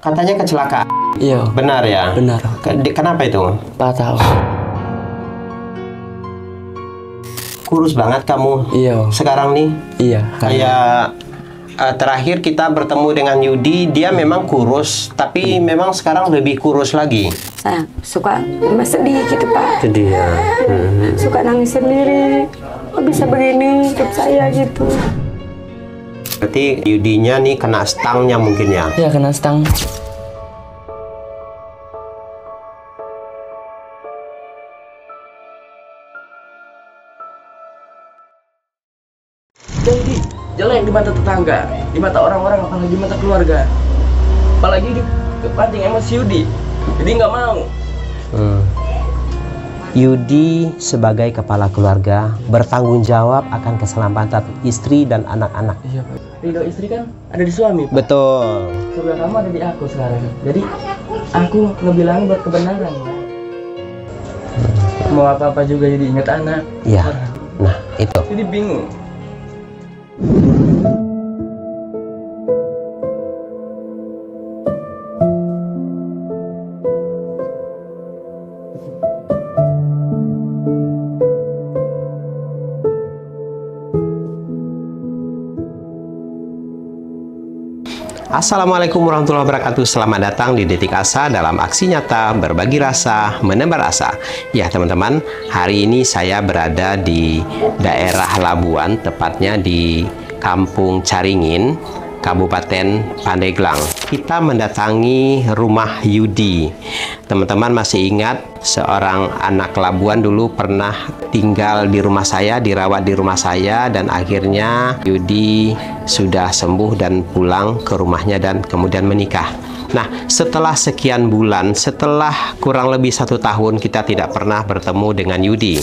Katanya kecelakaan. Iya. Benar ya? Benar. Kenapa itu? Patah. Kurus banget kamu. Iya. Sekarang nih. Iya. Kayak terakhir kita bertemu dengan Yudi, dia memang kurus, tapi memang sekarang lebih kurus lagi. Saya suka sedih gitu Pak. Sedih ya. Suka nangis sendiri. Kok bisa begini hidup saya gitu. Berarti Yudinya nih kena stangnya mungkin ya? Iya, kena stang. Jadi jelek di mata tetangga, di mata orang-orang, apalagi di mata keluarga, apalagi di kepancing emosi Yudi. Jadi nggak mau. Yudi sebagai kepala keluarga bertanggung jawab akan keselamatan istri dan anak-anak. Iya Pak. Ridho istri kan ada di suami Pak. Betul. Surga kamu ada di aku sekarang. Jadi aku ngebilangin buat kebenaran. Mau apa-apa juga jadi ingat anak. Iya. Nah itu. Jadi bingung. Assalamualaikum warahmatullahi wabarakatuh. Selamat datang di Detik Asa dalam aksi nyata berbagi rasa, menebar asa. Ya teman-teman, hari ini saya berada di daerah Labuan, tepatnya di Kampung Caringin, Kabupaten Pandeglang. Kita mendatangi rumah Yudi. Teman-teman masih ingat seorang anak Labuan dulu pernah tinggal di rumah saya, dirawat di rumah saya, dan akhirnya Yudi sudah sembuh dan pulang ke rumahnya dan kemudian menikah. Nah, setelah sekian bulan, setelah kurang lebih 1 tahun kita tidak pernah bertemu dengan Yudi.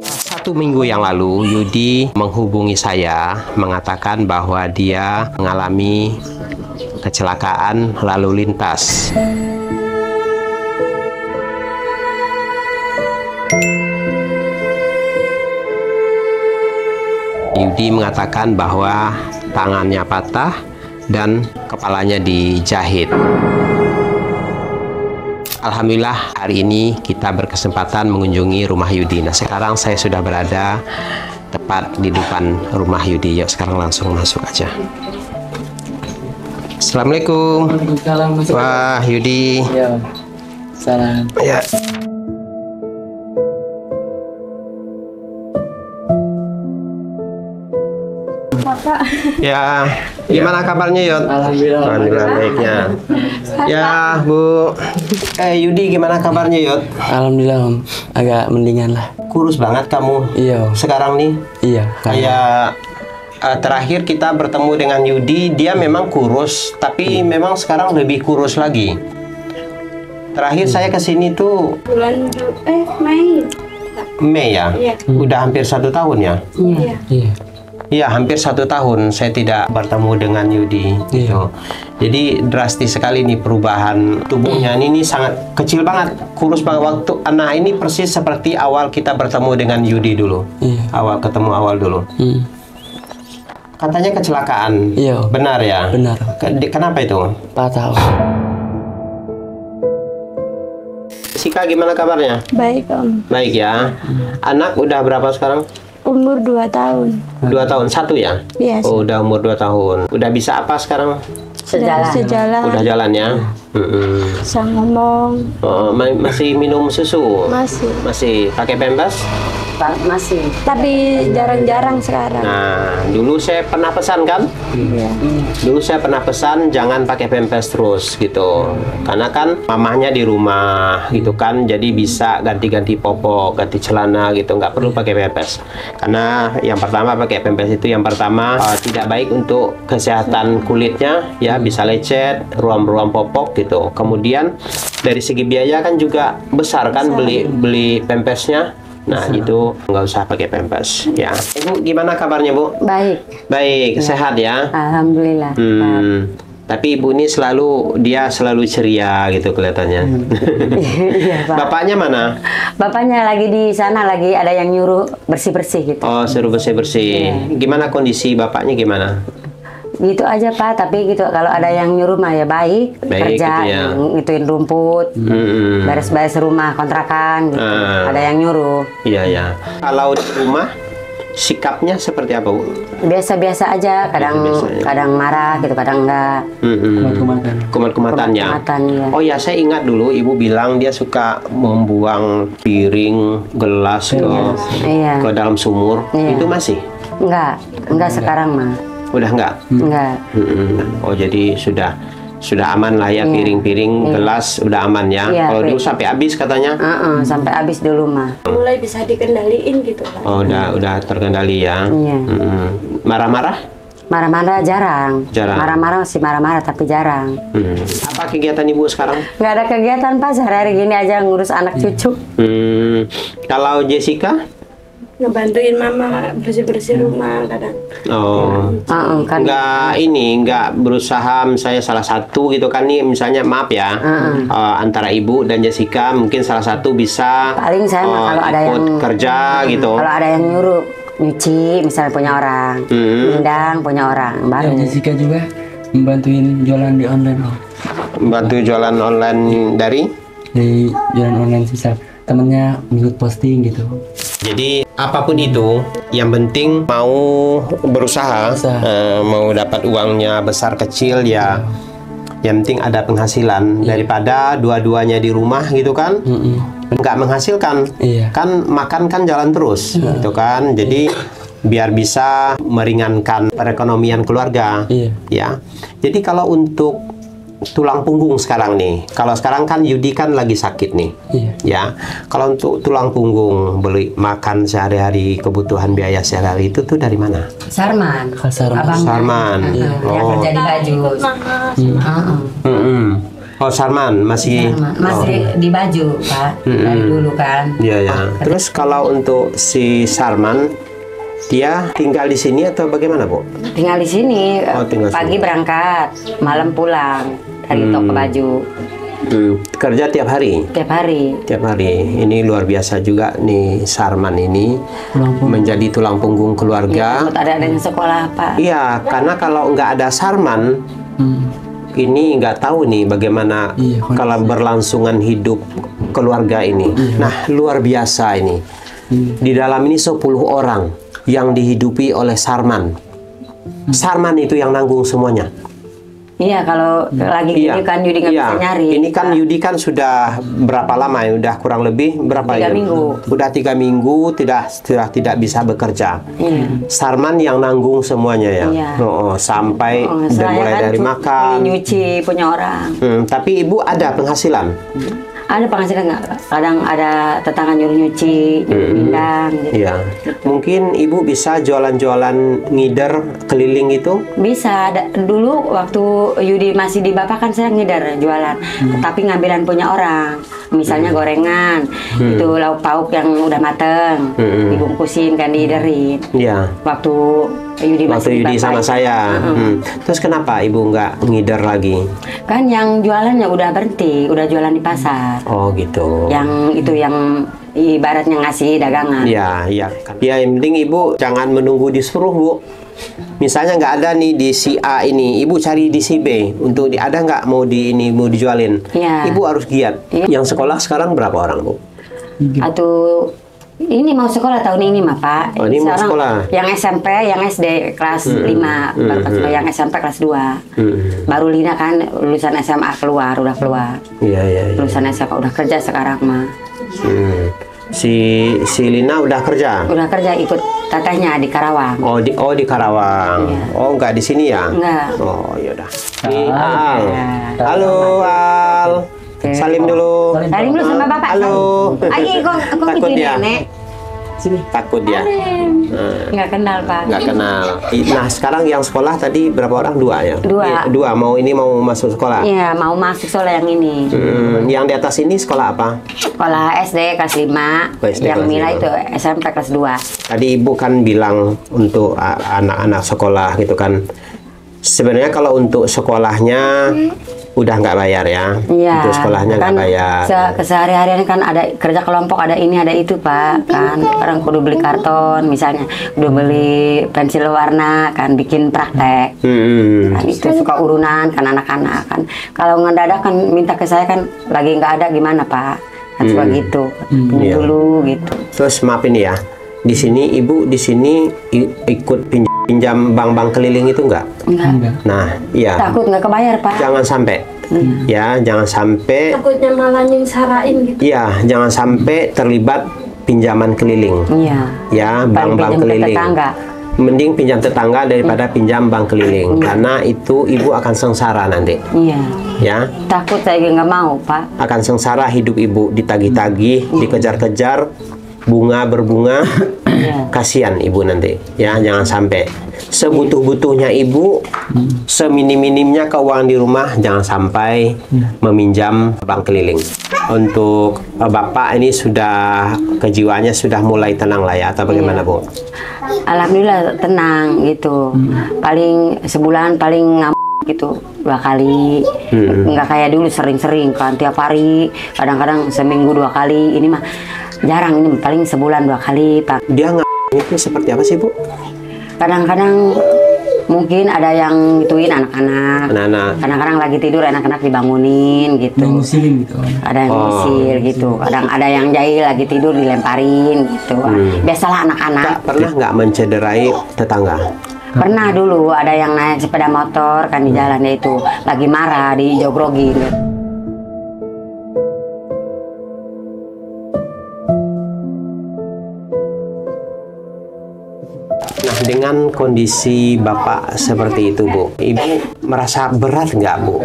1 minggu yang lalu, Yudi menghubungi saya, mengatakan bahwa dia mengalami kecelakaan lalu lintas. Yudi mengatakan bahwa tangannya patah dan kepalanya dijahit. Alhamdulillah hari ini kita berkesempatan mengunjungi rumah Yudi. Nah sekarang saya sudah berada tepat di depan rumah Yudi. Yuk sekarang langsung masuk aja. Assalamualaikum. Waalaikumsalam. Wah Yudi. Iya. Salam. Ya. Bapak. Ya. Gimana kabarnya Yud? Alhamdulillah. Alhamdulillah baiknya. Ya Bu. Yudi gimana kabarnya Yud? Alhamdulillah Om. Agak mendingan lah. Kurus banget kamu. Iya. Sekarang nih. Iya. Kayak terakhir kita bertemu dengan Yudi, dia memang kurus, tapi memang sekarang lebih kurus lagi. Terakhir saya kesini tuh Bulan Mei. Mei ya. Iya. Udah hampir 1 tahun ya. Iya. Iya. Iya, hampir 1 tahun saya tidak bertemu dengan Yudi. Gitu. Jadi drastis sekali nih perubahan tubuhnya. Ini sangat kecil banget, kurus banget waktu. Nah ini persis seperti awal kita bertemu dengan Yudi dulu. Iya. Awal ketemu awal dulu. Katanya kecelakaan. Iya. Benar ya? Benar. Kenapa itu? Patah. Sika gimana kabarnya? Baik Om. Baik ya. Anak udah berapa sekarang? Umur 2 tahun. 2 tahun, 1 ya? Iya. Oh, udah umur 2 tahun. Udah bisa apa sekarang? Sejalan. Udah jalan ya? Bisa ngomong. Oh, masih minum susu? Masih. Masih pakai pampers? Masih. Tapi jarang-jarang sekarang. Nah, dulu saya pernah pesan kan? Iya. Dulu saya pernah pesan jangan pakai pampers terus gitu. Karena kan mamahnya di rumah gitu kan, jadi bisa ganti-ganti popok, ganti celana gitu, nggak perlu pakai pampers. Karena yang pertama pakai pampers itu yang pertama tidak baik untuk kesehatan kulitnya ya, bisa lecet, ruam-ruam popok gitu. Kemudian dari segi biaya kan juga besar kan beli pampersnya. Nah itu nggak usah pakai pampers ya. Ibu gimana kabarnya Bu? Baik. Baik, sehat ya. Alhamdulillah. Tapi ibu ini dia selalu ceria gitu kelihatannya. Iya Pak. Bapaknya mana? Bapaknya lagi di sana, lagi ada yang nyuruh bersih-bersih gitu. Oh, suruh bersih-bersih. Gimana kondisi bapaknya gimana? gitu aja Pak, tapi gitu kalau ada yang nyuruh mah ya baik, Baik, kerja, gitu ya. ngituin rumput, beres-beres rumah kontrakan gitu. Ada yang nyuruh. Iya ya. Kalau di rumah sikapnya seperti apa, Bu? Biasa-biasa aja, kadang Biasa-biasa ya. kadang marah gitu, kadang enggak. Kumat-kumatan ya. Kumat-kumatan, ya. Oh ya, saya ingat dulu Ibu bilang dia suka membuang piring, gelas Iya. ke dalam sumur. Iya. Itu masih? Enggak sekarang mah. Udah enggak? Enggak. Oh, jadi sudah aman lah ya, piring-piring, gelas udah aman ya. Iya, Kalau dulu Pi. sampai habis katanya. Sampai habis dulu mah. Mulai bisa dikendaliin gitu Pak. Oh, udah terkendali ya. Iya. Marah-marah? Marah-marah jarang. Jarang. Marah-marah masih marah-marah tapi jarang. Apa kegiatan Ibu sekarang? Nggak ada kegiatan Pak, sehari-hari gini aja ngurus anak cucu. Kalau Jessica? Ngebantuin mama bersih-bersih rumah kadang. Oh. Kan Nggak berusaha misalnya salah satu gitu kan nih, misalnya maaf ya, antara Ibu dan Jessica mungkin salah satu bisa paling saya mah kalau ada ikut yang kerja gitu. Kalau ada yang nyuruh nyuci misalnya punya orang, mindang punya orang baru. Jessica juga membantuin jualan di online. Bantu jualan online dari Jualan online sisa temennya ngikut posting gitu. Jadi apapun itu, yang penting mau berusaha, mau dapat uangnya besar kecil ya. Yang penting ada penghasilan daripada dua-duanya di rumah gitu kan, nggak menghasilkan. Kan makan kan jalan terus, gitu kan. Jadi biar bisa meringankan perekonomian keluarga, ya. Jadi kalau untuk tulang punggung sekarang nih, kalau sekarang kan Yudi kan lagi sakit nih, ya. Kalau untuk tulang punggung beli makan sehari-hari, kebutuhan biaya sehari-hari itu tuh dari mana? Sarman. Abangnya. Sarman. Yang kerja di baju. Oh, Sarman masih Masih di baju Pak dari dulu kan. Iya ya. Terus kalau untuk si Sarman, dia tinggal di sini atau bagaimana, Bu? Tinggal di sini. Tinggal Pagi sini. berangkat, malam pulang dari toko baju. Kerja tiap hari? Tiap hari. Tiap hari. Ini luar biasa juga nih, Sarman ini menjadi tulang punggung keluarga. Ada yang sekolah Pak. Iya, karena kalau nggak ada Sarman, ini nggak tahu nih bagaimana kalau berlangsungan hidup keluarga ini. Nah, luar biasa ini. Di dalam ini 10 orang yang dihidupi oleh Sarman. Sarman itu yang nanggung semuanya. Iya, kalau lagi gini kan Yudi nggak bisa nyari. Ini kan Yudi kan sudah berapa lama ya? Udah kurang lebih berapa 3 ya? minggu. Udah 3 minggu tidak bisa bekerja. Sarman yang nanggung semuanya ya. Sampai mulai kan dari makan, nyuci punya orang. Tapi Ibu ada penghasilan? Ada penghasilan nggak? Kadang ada tetangga nyuruh nyuci, mindang. Gitu. Iya. Mungkin Ibu bisa jualan-jualan ngider keliling itu? Bisa. Dulu waktu Yudi masih di Bapak kan saya ngider jualan, tapi ngambilan punya orang. Misalnya gorengan, itu lauk pauk yang udah mateng, dibungkusin kan diiderin. Iya. Waktu Yudi masih Waktu di Yudi Bapak. sama saya. Terus kenapa Ibu nggak ngider lagi? Kan yang jualannya udah berhenti, udah jualan di pasar. Oh gitu. Yang itu yang ibaratnya ngasih dagangan. Iya, iya. Ya, yang penting Ibu jangan menunggu disuruh, Bu. Misalnya nggak ada nih di si A ini, Ibu cari di si B. Untuk ada nggak mau mau dijualin? Iya. Ibu harus giat. Yang sekolah sekarang berapa orang, Bu? Atau ini mau sekolah tahun ini mah Pak. Oh, ini mau sekolah. Yang SMP, yang SD kelas 5, yang SMP kelas 2. Baru Lina kan lulusan SMA udah keluar. Iya. Lulusan SMA udah kerja sekarang mah. Si Lina udah kerja? Udah kerja ikut tetehnya di Karawang. Oh di Karawang. Iya. Oh, nggak di sini ya? Enggak. Oh, yaudah. Ini Al. Halo, Al. Salim dulu. Salim dulu sama Bapak. Halo. Ayo, kok Takut gitu dia. Nenek. Sini. Takut dia. Nggak kenal Pak. Nggak kenal. Nah, sekarang yang sekolah tadi berapa orang? 2 ya? 2. Iya, 2. Mau masuk sekolah? Iya, mau masuk sekolah yang ini. Yang di atas ini sekolah apa? Sekolah SD kelas 5. Oh, SD yang kelas Mila 5. itu SMP kelas 2. Tadi Ibu kan bilang untuk anak-anak sekolah gitu kan. Sebenarnya kalau untuk sekolahnya udah nggak bayar ya? Iya. Untuk sekolahnya nggak Kan bayar. kesehari-harian kan ada kerja kelompok, ada ini ada itu Pak. Kan orang kudu beli karton misalnya, kudu beli pensil warna, kan bikin praktek. Kan itu suka urunan kan anak-anak kan. Kalau ngedadak kan minta ke saya kan lagi nggak ada gimana Pak? Kan suka gitu. Pinjam dulu gitu. Terus maaf ini ya, di sini ibu di sini ikut pinjam bank-bank keliling itu enggak? Enggak. Nah, iya. Takut nggak kebayar Pak. Jangan sampai. Ya, jangan sampai. Takutnya malah nyengsarain gitu. Iya, jangan sampai terlibat pinjaman keliling. Iya. Ya, Paling bank-bank pinjam ke keliling. tetangga. Mending pinjam tetangga daripada pinjam bank keliling, karena itu ibu akan sengsara nanti. Iya. Ya, Takut saya nggak mau Pak. akan sengsara hidup ibu, ditagih-tagih, dikejar-kejar, bunga berbunga. Kasihan ibu nanti. Ya, jangan sampai. Sebutuh-butuhnya ibu, seminim-minimnya keuangan di rumah, jangan sampai meminjam bank keliling. Untuk bapak ini sudah kejiwaannya sudah mulai tenang lah ya, atau bagaimana Bu? Alhamdulillah tenang gitu. Paling sebulan paling ngamuk gitu 2 kali. Nggak kayak dulu sering-sering kan tiap hari. Kadang-kadang seminggu 2 kali. Ini mah jarang, ini paling sebulan 2 kali Pak. Dia itu seperti apa sih Bu? Kadang-kadang mungkin ada yang gituin anak-anak. Kadang-kadang lagi tidur anak-anak dibangunin gitu. Ngusilin gitu. Ada yang ngusil gitu. Kadang ada yang jahil lagi tidur dilemparin gitu. Biasalah anak-anak. Pernah nggak mencederai tetangga? Pernah dulu ada yang naik sepeda motor kan di jalan itu lagi marah dijogrogin. Nah, dengan kondisi bapak seperti itu Bu, ibu merasa berat nggak Bu?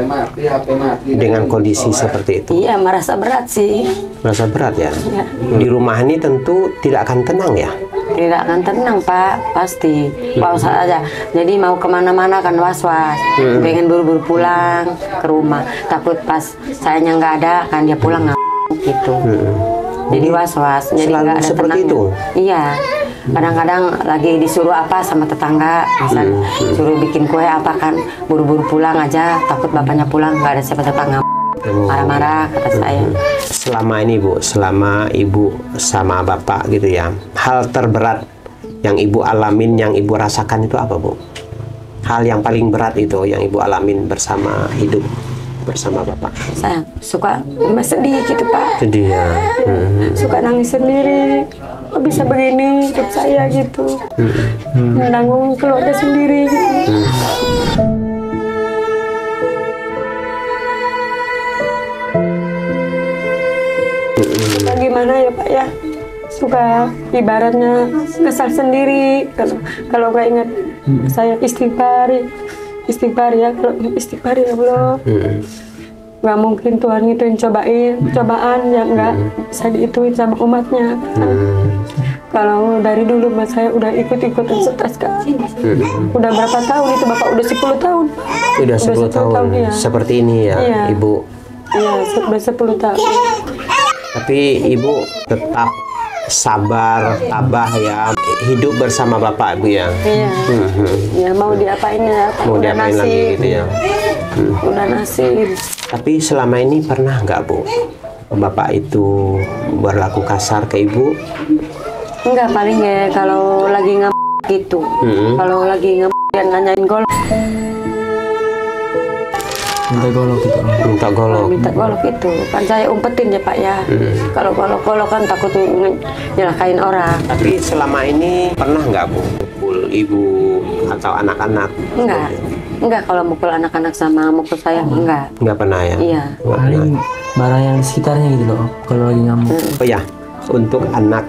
Dengan kondisi seperti itu? Iya merasa berat sih. Merasa berat ya? Ya. Di rumah ini tentu tidak akan tenang ya? Tidak akan tenang Pak, pasti. Was aja. Jadi mau kemana-mana kan was-was. Pengen buru-buru pulang ke rumah. Takut pas sayanya nggak ada kan dia pulang ngamuk gitu. Jadi was-was. Jadi Selalu nggak ada seperti tenangnya. itu? Iya. Kadang-kadang lagi disuruh apa sama tetangga, misal suruh bikin kue apa kan, buru-buru pulang aja. Takut bapaknya pulang nggak ada siapa-siapa ngamuk. Marah-marah kata saya. Selama ini Bu, selama ibu sama bapak gitu ya, hal terberat yang ibu alamin, yang ibu rasakan itu apa Bu? Hal yang paling berat itu yang ibu alamin bersama hidup bersama bapak? Saya suka sedih gitu Pak. Sedih ya. Suka nangis sendiri. Kok bisa begini hidup saya gitu. Menanggung keluarga sendiri gitu. Gimana ya Pak ya, suka ibaratnya kesal sendiri kalau nggak ingat saya istighfar ya, kalau istighfar ya Allah. Nggak mungkin Tuhan itu yang cobaan yang nggak bisa diituin sama umatnya. Kalau dari dulu mas saya udah ikut-ikutan stres kan. Udah berapa tahun itu Bapak? Udah 10 tahun. Udah 10 tahun ya. seperti ini ya, Iya. Ibu. Iya, udah 10 tahun. Tapi ibu tetap sabar, tabah ya, hidup bersama bapak Bu ya. Iya. Ya mau diapain ya? Mau Udah diapain nasib. lagi gitu ya. Udah nasib. Tapi selama ini pernah nggak Bu, bapak itu berlaku kasar ke ibu? Enggak, paling ya kalau lagi gitu. Kalau lagi dia nanyain golok. Minta golok gitu. Minta golok. Minta golok itu kan saya umpetin ya Pak ya. Kalau golok kan takut nyelakain orang. Tapi selama ini pernah nggak Bu mukul ibu atau anak-anak? Enggak kalau mukul anak-anak sama mukul saya enggak. Nggak pernah ya? Iya. Nggak pernah. Paling barang yang di sekitarnya gitu loh, kalau lagi ngamuk. Oh ya, untuk anak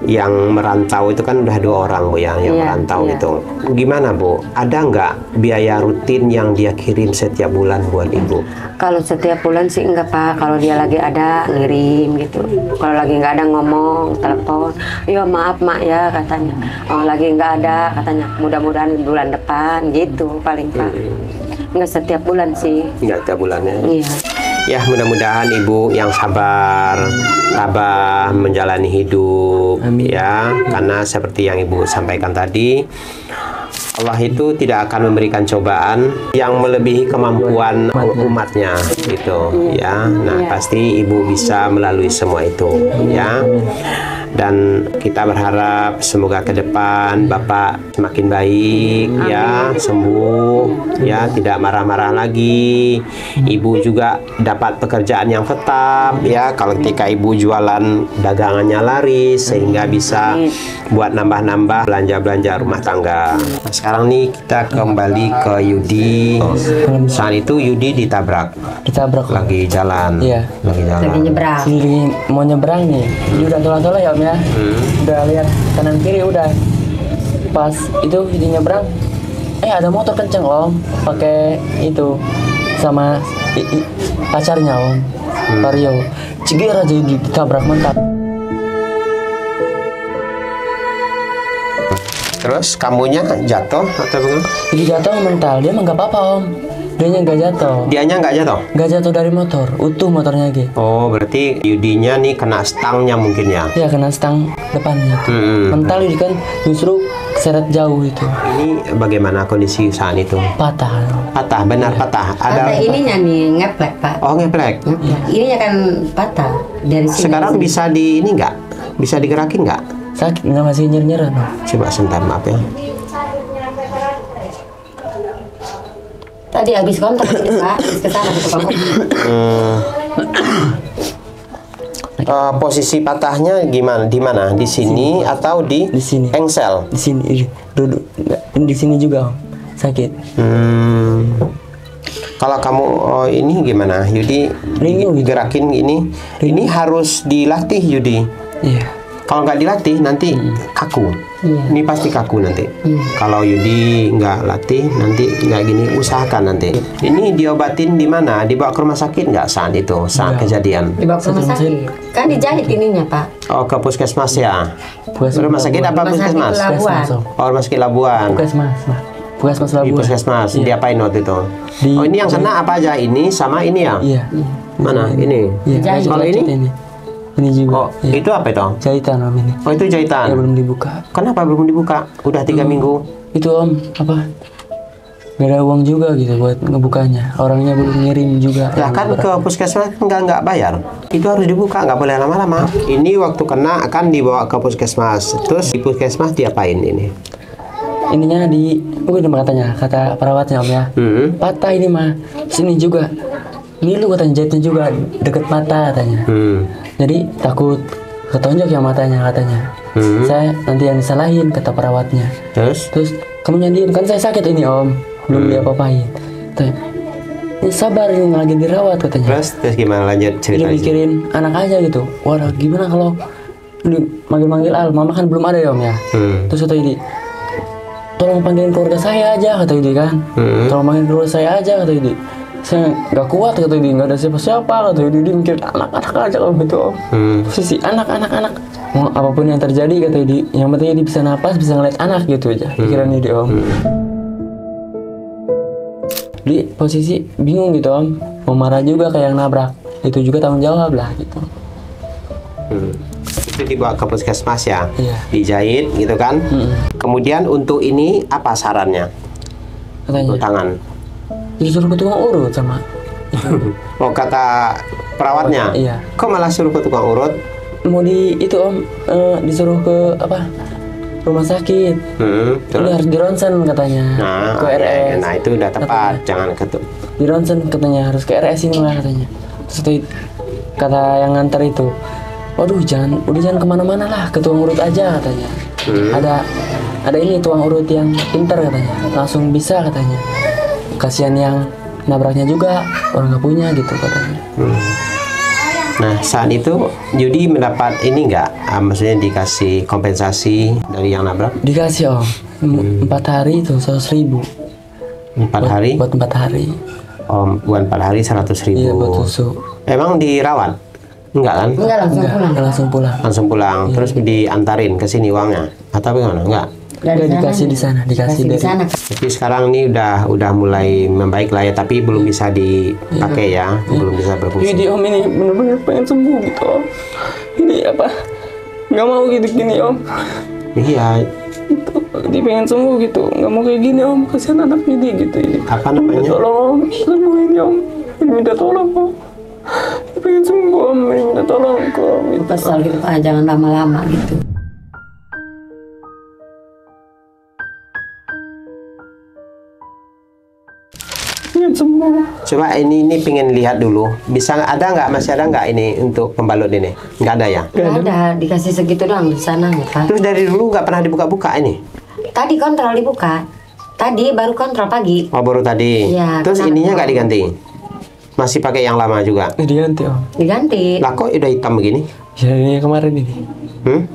yang merantau itu kan udah 2 orang Bu ya, yang Iya, merantau iya. itu. Gimana Bu? Ada nggak biaya rutin yang dia kirim setiap bulan buat ibu? Kalau setiap bulan sih enggak Pak. Kalau dia lagi ada ngirim gitu. Kalau lagi nggak ada ngomong, telepon. Yo maaf Mak ya katanya. Oh lagi nggak ada katanya. Mudah-mudahan bulan depan gitu paling Pak. Enggak setiap bulan sih. Nggak setiap bulannya. Iya. Ya mudah-mudahan ibu yang sabar, tabah menjalani hidup. Amin. Ya, karena seperti yang ibu sampaikan tadi, Allah itu tidak akan memberikan cobaan yang melebihi kemampuan umatnya gitu ya. Nah, pasti ibu bisa melalui semua itu ya. Dan kita berharap semoga ke depan Bapak semakin baik ya, sembuh ya, tidak marah-marah lagi. Ibu juga dapat pekerjaan yang tetap ya, kalau ketika ibu jualan dagangannya laris sehingga bisa buat nambah-nambah belanja-belanja rumah tangga. Nah, sekarang nih kita kembali ke Yudi. Saat itu Yudi ditabrak lagi jalan. Iya. Lagi nyebrang. Sendiri mau nyebrang nih, dia udah tolak-tolak ya Om ya. Udah lihat kanan kiri udah. Pas itu dia nyebrang, ada motor kenceng Om, pakai itu sama pacarnya Om, Vario. Cigir aja ditabrak mantap. Terus kamunya jatuh atau bagaimana? Jadi jatuh mental, dia mah nggak apa-apa Om. Dianya nggak jatuh. Dianya nggak jatuh? Nggak jatuh dari motor, utuh motornya gitu. Oh, berarti Yudinya nih kena stangnya mungkin ya? Iya, kena stang depannya. Mental Yudi kan justru seret jauh itu. Ini bagaimana kondisi saat itu? Patah. Patah, benar patah. Ada ininya nih ngeplek Pak. Oh, ngeplek. Ininya kan patah dari sini. Sekarang bisa di ini nggak? Bisa digerakin nggak? Sakit nggak, masih nyer-nyeran. Coba sebentar, maaf ya. Tadi habis kontak itu Pak, ke sana ke tukang posisi patahnya gimana? Di mana? Di sini atau di sini. engsel? Di sini, duduk. Di sini juga Om. Sakit. Kalau kamu ini gimana, Yudi? Gerakin ini. Ini harus dilatih, Yudi. Iya. Kalau nggak dilatih nanti kaku. Ini pasti kaku nanti. Kalau Yudi nggak latih nanti nggak gini, usahakan nanti. Ini diobatin di mana? Dibawa ke rumah sakit nggak saat itu, saat kejadian? Dibawa ke rumah sakit. Kan dijahit ininya Pak. Oh, ke puskesmas ya? Rumah sakit apa puskesmas? Oh, rumah sakit Labuan. Puskesmas Di Labuan. puskesmas. Diapain waktu itu? Oh, ini yang kena apa aja? Ini sama ini ya? Iya. Mana? Ini? Iya. Kalau ini? Ini juga. Oh, itu apa itu? Jahitan Om ini. Oh, itu jahitan. Ya, belum dibuka. Kenapa belum dibuka? Udah 3 minggu. Itu Om, apa? Gak ada uang juga gitu buat ngebukanya. Orangnya belum ngirim juga. Lah kan ke puskesmas nggak bayar. Itu harus dibuka, nggak boleh lama-lama. Ini waktu kena kan dibawa ke puskesmas. Terus di puskesmas diapain ini? Ininya bukan katanya, kata perawatnya Om ya. Patah ini mah. Sini juga. Ngilu katanya, jahitnya juga deket mata katanya. Jadi takut ketonjok yang matanya katanya. Saya nanti yang disalahin kata perawatnya. Terus kamu diem, kan saya sakit ini Om, belum diapa-apain. Ini sabar, ini lagi dirawat katanya. Terus gimana lanjut ceritanya? Jadi mikirin anak aja gitu. Waduh, gimana kalau manggil-manggil Al, mama kan belum ada ya Om ya. Terus kata Yudi, tolong panggilin keluarga saya aja kata Yudi kan. Tolong panggilin keluarga saya aja kata Yudi. Saya nggak kuat kata Yudi, nggak ada siapa-siapa kata Yudi. Dia mikir anak-anak aja kalau gitu Om. Posisi anak mau apapun yang terjadi kata Yudi, yang penting Yudi bisa napas, bisa ngeliat anak gitu aja pikiran Yudi Om. Di posisi bingung gitu Om, mau marah juga kayak yang nabrak, itu juga tanggung jawab lah gitu. Itu dibawa ke puskesmas ya? Iya. Dijahit gitu kan? Kemudian untuk ini apa sarannya? Katanya Untuk tangan? disuruh ke tukang urut sama Oh, kata perawatnya? Iya. Kok malah suruh ke tukang urut? mau itu Om, disuruh ke rumah sakit. Ini harus di ronsen katanya. Ke RS. Nah itu udah tepat, jangan di ronsen katanya, harus ke RS ini lah katanya. Terus itu kata yang nganter itu, waduh udah jangan kemana-mana lah, ke tukang urut aja katanya. Ada ini tukang urut yang pinter katanya, langsung bisa katanya. Kasihan yang nabraknya juga orang nggak punya gitu katanya. Nah saat itu Yudi mendapat ini nggak, maksudnya dikasih kompensasi dari yang nabrak? Dikasih Om, 4 hari itu 100.000. 4 hari? Buat 4 hari. Oh, buat 4 hari 100.000. Iya, buat susu. Emang dirawat? Enggak kan? Enggak, langsung pulang. Langsung pulang. Terus diantarin ke sini uangnya atau bagaimana? Enggak? Udah dikasih di sana, dikasih dari sana. Tapi sekarang ini udah mulai membaik lah ya, tapi belum bisa dipakai ya, belum bisa berfungsi. Jadi Om ini bener-bener pengen sembuh gitu Om. Ini nggak mau gitu gini Om. Iya, gitu. Dia pengen sembuh gitu, nggak mau kayak gini om, kasihan anaknya dia gitu ini. Apa namanya? Tolong om, sembuhin ya om, ini minta tolong om. Dia pengen sembuh om, ini minta tolong kok. Pasal gitu Pak, jangan lama-lama gitu. Pengen sembuh. Coba ini pengen lihat dulu. Bisa ada nggak, masih ada nggak ini untuk pembalut ini? Nggak ada ya? Nggak ada, dikasih segitu doang di sana ya Pak. Terus dari dulu nggak pernah dibuka-buka ini? Tadi kontrol dibuka. Tadi baru kontrol pagi. Oh baru tadi. Iya, Terus kenapa? ininya nggak diganti? Masih pakai yang lama juga? Diganti om. Diganti. Lah kok udah hitam begini? Ya ini yang kemarin ini.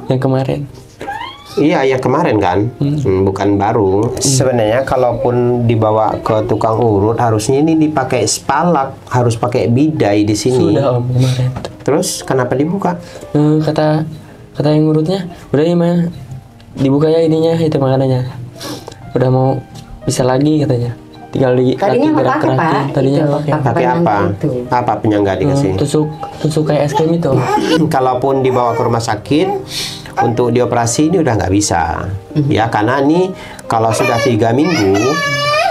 Yang kemarin. Iya, yang kemarin kan, bukan baru. Sebenarnya kalaupun dibawa ke tukang urut, harusnya ini dipakai spalak, harus pakai bidai di sini. Sudah om kemarin. Terus kenapa dibuka? Kata yang ngurutnya, udah ini mah dibuka ya ininya, itu makanannya. Udah mau bisa lagi katanya. Tinggal di Tadinya nggak pakai Pak. Tadinya Itu, pakai. Pakai apa? Itu. Apa penyangga dikasih? Tusuk kayak es krim itu. Kalaupun dibawa ke rumah sakit untuk dioperasi ini udah nggak bisa, ya karena ini kalau sudah 3 minggu,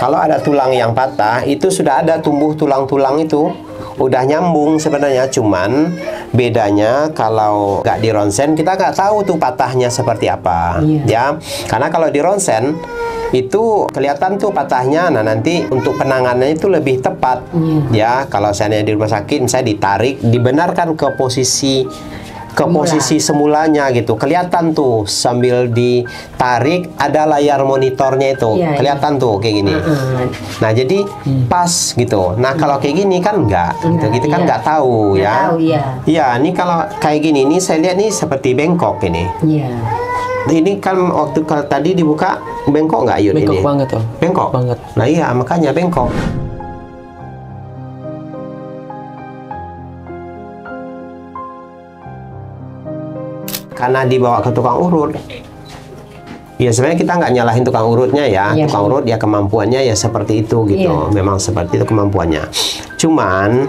kalau ada tulang yang patah itu sudah ada tumbuh tulang-tulang itu udah nyambung sebenarnya, cuman bedanya kalau nggak di ronsen kita nggak tahu tuh patahnya seperti apa, ya karena kalau di ronsen itu kelihatan tuh patahnya. Nah nanti untuk penanganannya itu lebih tepat, ya kalau saya di rumah sakit saya ditarik dibenarkan ke posisi semulanya gitu, kelihatan tuh sambil ditarik ada layar monitornya itu, kelihatan tuh kayak gini. Nah jadi pas gitu. Nah kalau kayak gini kan enggak, gitu kita kan nggak tahu ya. Iya, ini kalau kayak gini ini saya lihat nih seperti bengkok ini. Iya. Ini kan waktu tadi dibuka bengkok nggak Yud Bengkok ini? banget om. Bengkok Banget. Nah iya makanya bengkok. Karena dibawa ke tukang urut, ya sebenarnya kita nggak nyalahin tukang urutnya ya. Tukang urut ya kemampuannya ya seperti itu gitu. Memang seperti itu kemampuannya. Cuman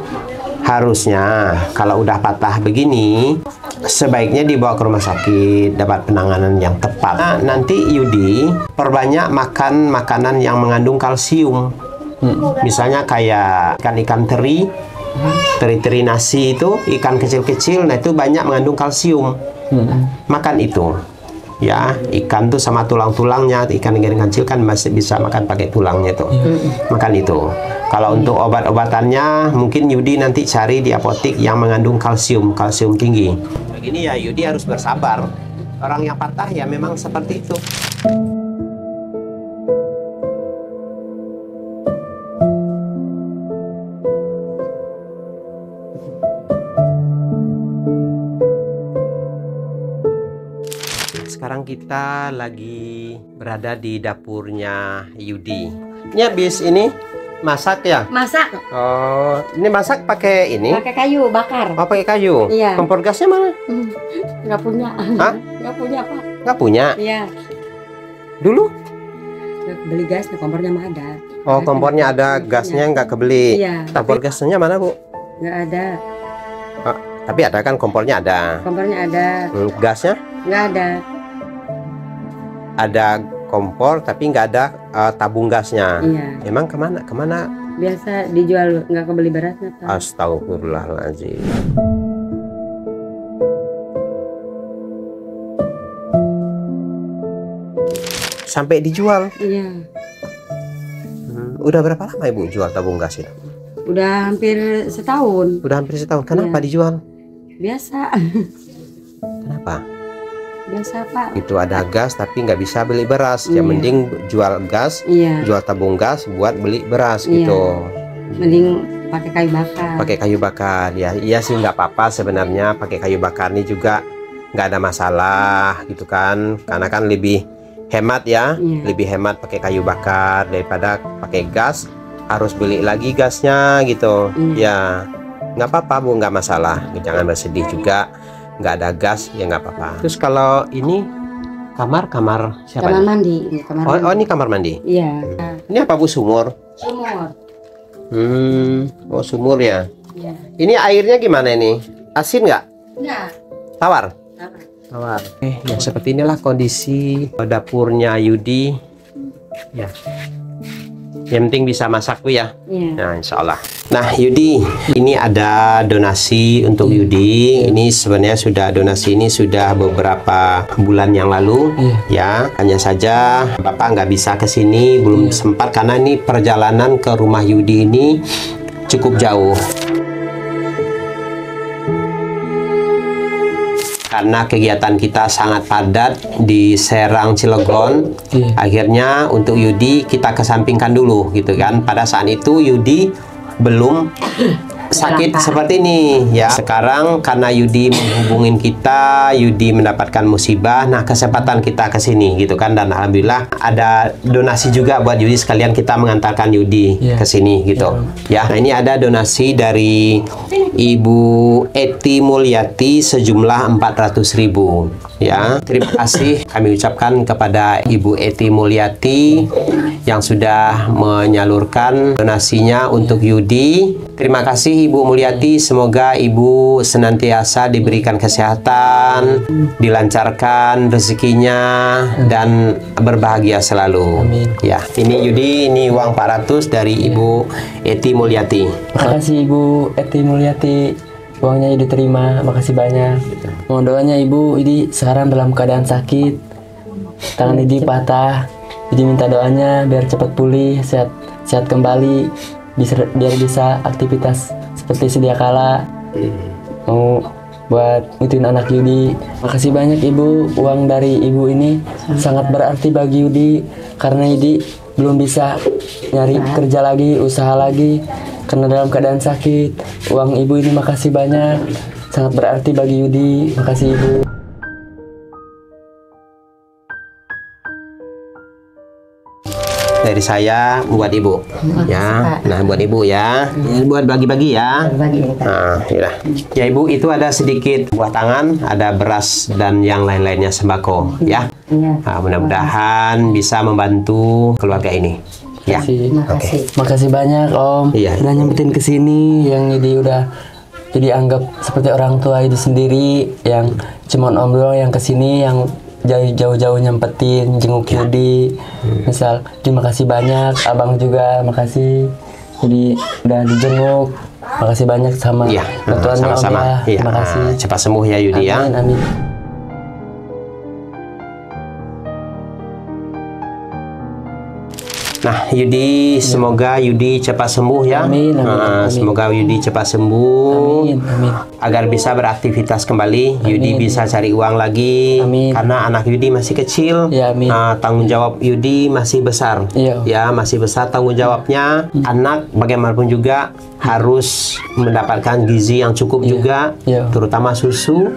harusnya kalau udah patah begini sebaiknya dibawa ke rumah sakit, dapat penanganan yang tepat. Nah, nanti Yudi perbanyak makan makanan yang mengandung kalsium. Misalnya kayak ikan-ikan teri nasi itu, ikan kecil-kecil, nah itu banyak mengandung kalsium. Makan itu ya, ikan tuh sama tulang-tulangnya, ikan kecil kan masih bisa makan pakai tulangnya tuh. Makan itu. Kalau untuk obat-obatannya mungkin Yudi nanti cari di apotik yang mengandung kalsium tinggi. Begini ya, Yudi harus bersabar. Orang yang patah ya memang seperti itu. Sekarang kita lagi berada di dapurnya Yudi. Ini habis ini masak ya? Masak. Oh, ini masak pakai ini? Pakai kayu bakar. Oh, pakai kayu? Iya. Kompor gasnya mana? Nggak punya. Hah? Nggak punya Pak. Nggak punya? Iya. Dulu? Beli gas, kompornya mah ada. Oh, kompornya ada, gasnya nggak kebeli. Iya. Kompor gasnya mana, Bu? Nggak ada. Oh, tapi ada kan kompornya ada. Kompornya ada. Gasnya? Nggak ada. Ada kompor tapi nggak ada tabung gasnya. Iya. Emang kemana? Biasa dijual, nggak kebeli berasnya Pak. Astagfirullahaladzim. Sampai dijual. Iya. Udah berapa lama Ibu jual tabung gas itu? Udah hampir setahun. Udah hampir setahun. Kenapa Iya. dijual? Biasa. Kenapa? Biasa Pak. Itu ada gas tapi nggak bisa beli beras. Ya Iya. mending jual gas, Iya. jual tabung gas buat beli beras Iya. gitu. Mending pakai kayu bakar. Pakai kayu bakar ya. Iya sih nggak apa-apa sebenarnya, pakai kayu bakar ini juga nggak ada masalah gitu kan, karena kan lebih hemat ya. Iya. Lebih hemat pakai kayu bakar daripada pakai gas harus beli lagi gasnya gitu. Ya nggak apa-apa Bu, nggak masalah, jangan bersedih juga. Nggak ada gas ya nggak apa-apa. Terus kalau ini kamar siapa? Kamar ini? mandi. Ini kamar mandi. Oh ini kamar mandi. Iya. Ini apa Bu, sumur? Sumur. Oh sumur ya. Iya. Ini airnya gimana ini? Asin nggak? Enggak. Tawar? Ya seperti inilah kondisi dapurnya Yudi. Ya. Yang penting bisa masak, Bu ya. Iya. Nah, insya Allah. Nah, Yudi, ini ada donasi untuk Yudi. Ini sebenarnya donasi ini sudah beberapa bulan yang lalu. Ya, hanya saja Bapak nggak bisa ke sini, belum sempat karena ini perjalanan ke rumah Yudi ini cukup jauh. Karena kegiatan kita sangat padat di Serang Cilegon, akhirnya untuk Yudi kita kesampingkan dulu gitu kan. Pada saat itu Yudi belum sakit seperti ini ya. Sekarang karena Yudi menghubungin kita, Yudi mendapatkan musibah, nah kesempatan kita ke sini gitu kan, dan alhamdulillah ada donasi juga buat Yudi, sekalian kita mengantarkan Yudi ke sini gitu. Ya, nah ini ada donasi dari Ibu Eti Mulyati sejumlah 400.000 ya. Terima kasih kami ucapkan kepada Ibu Eti Mulyati yang sudah menyalurkan donasinya untuk Yudi. Terima kasih Ibu Mulyati, semoga Ibu senantiasa diberikan kesehatan, dilancarkan rezekinya, dan berbahagia selalu. Amin. Ya, ini Yudi, ini uang 400 dari Ibu Eti Mulyati. Terima kasih Ibu Eti Mulyati, uangnya diterima, makasih banyak. Mohon doanya Ibu, ini sekarang dalam keadaan sakit, tangan ini patah, jadi minta doanya biar cepat pulih, sehat kembali, biar bisa aktivitas seperti sedia kala. Mau buat ngituin anak Yudi. Makasih banyak Ibu, uang dari Ibu ini sangat berarti bagi Yudi, karena Yudi belum bisa nyari kerja lagi, usaha lagi, karena dalam keadaan sakit. Uang Ibu ini makasih banyak, sangat berarti bagi Yudi. Makasih Ibu. Dari saya buat Ibu ya. Nah, buat Ibu ya. Buat bagi-bagi ya. Nah, ya Ibu, itu ada sedikit buah tangan, ada beras dan yang lain-lainnya sembako ya. Nah, mudah-mudahan bisa membantu keluarga ini. Ya. Oke. Makasih banyak Om. Iya. Udah nyempetin ke sini, yang Yudi udah jadi anggap seperti orang tua Yudi sendiri, yang cuman Om doang yang kesini, yang jauh-jauh nyempetin jenguk Yudi. Misal, terima kasih banyak, Abang juga makasih. Jadi udah dijenguk. Makasih banyak sama bantuannya Om sama-sama. ya. Iya. Terima kasih. Cepat sembuh ya Yudi ya. Amin, amin. Nah, Yudi, semoga Yudi cepat sembuh ya. Amin, amin, Nah, amin. semoga Yudi cepat sembuh. Amin, amin. Agar bisa beraktivitas kembali. Yudi bisa cari uang lagi. Amin. Karena anak Yudi masih kecil. Ya, amin. Nah, tanggung jawab Yudi masih besar. Iya. Ya, masih besar tanggung jawabnya. Anak bagaimanapun juga harus mendapatkan gizi yang cukup juga, Iya. terutama susu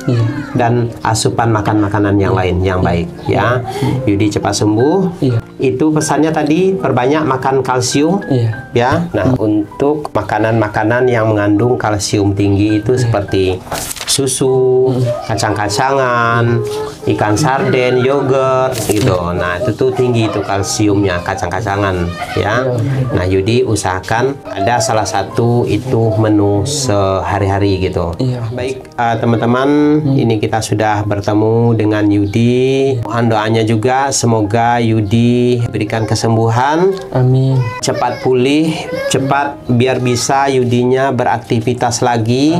dan asupan makan-makanan yang lain yang baik ya. Yudi cepat sembuh. Iya. Itu pesannya tadi, perbanyak makan kalsium. Iya. Ya, nah untuk makanan-makanan yang mengandung kalsium tinggi itu seperti susu, kacang-kacangan, ikan sarden, yogurt gitu. Nah, itu tuh tinggi itu kalsiumnya, kacang-kacangan ya. Nah, Yudi usahakan ada salah satu itu menu sehari-hari gitu. Iya. Baik, teman-teman, ini kita sudah bertemu dengan Yudi. Mohon doanya juga semoga Yudi berikan kesembuhan, Amin. cepat pulih, cepat biar bisa Yudinya beraktivitas lagi,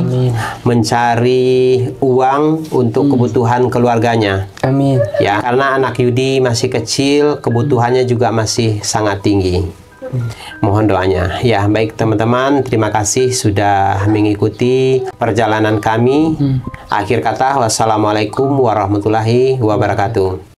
mencari uang untuk kebutuhan keluarganya. Amin. Ya, karena anak Yudi masih kecil, kebutuhannya juga masih sangat tinggi. Mohon doanya. Ya, baik teman-teman, terima kasih sudah mengikuti perjalanan kami. Akhir kata, wassalamualaikum warahmatullahi wabarakatuh.